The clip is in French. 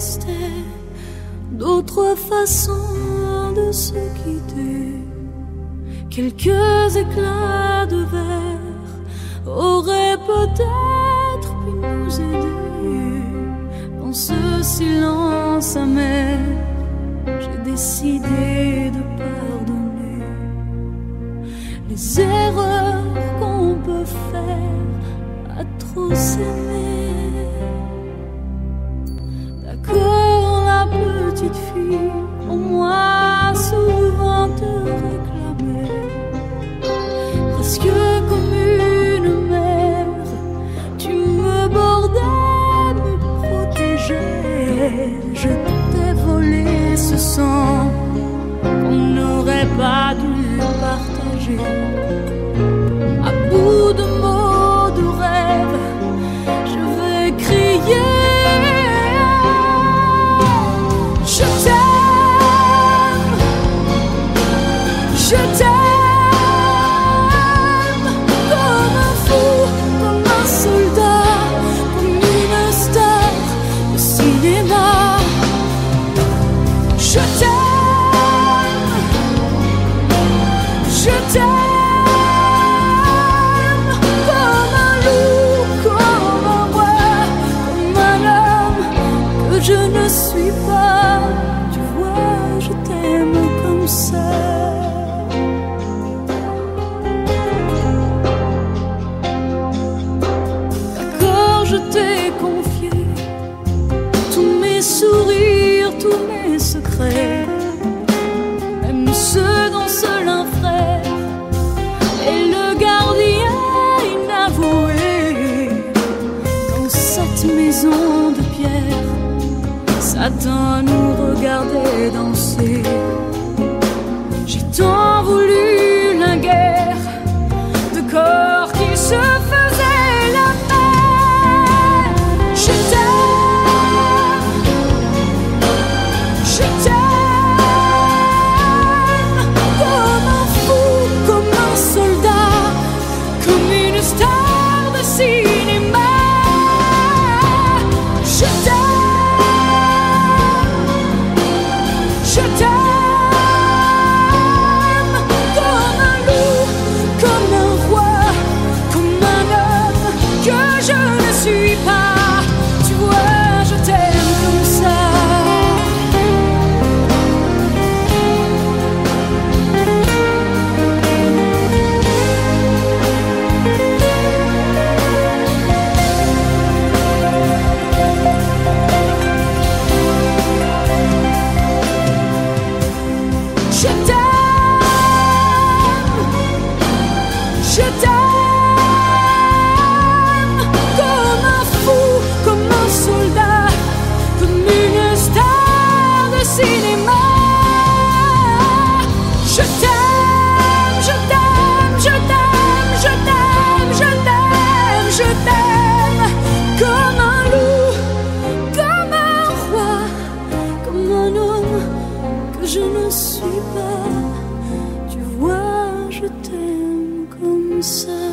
existait d'autres façons de se quitter. Quelques éclats de verre auraient peut-être pu nous aider. Dans ce silence amer, j'ai décidé de pardonner les erreurs qu'on peut faire à trop s'aimer. D'accord, la petite fille, pour moi souvent te réclamait, presque comme une mère, tu me bordais, me protégeais. Je t'ai volé ce sang qu'on n'aurait pas dû partager. À bout de mots, de rêves, je vais crier. Je t'aime, je t'aime, comme un fou, comme un soldat, comme une star de cinéma. Je t'aime, je t'aime, comme un loup, comme un roi, comme un homme que je ne suis pas. Tu vois, je t'aime comme ça. D'accord, je t'ai confié tous mes sourires, tous mes secrets, même ceux dont seul un frère est le gardien inavoué. Dans cette maison de pierre, Satan nous regardait danser. J'ai tant voulu la guerre de corps qui se faisaient la paix. Je t'aime, je t'aime, comme un fou, comme un soldat, comme une star de cinéma. Je t'aime, je t'aime, comme un loup, comme un roi, comme un homme que je ne suis pas. Tu vois, je t'aime comme ça. Je t'aime, je t'aime, comme un fou, comme un soldat, comme une star de cinéma. Je t'aime, je t'aime, je t'aime, je t'aime, je t'aime, je t'aime, comme un loup, comme un roi, comme un homme que je ne suis pas. Tu vois, je t'aime comme ça.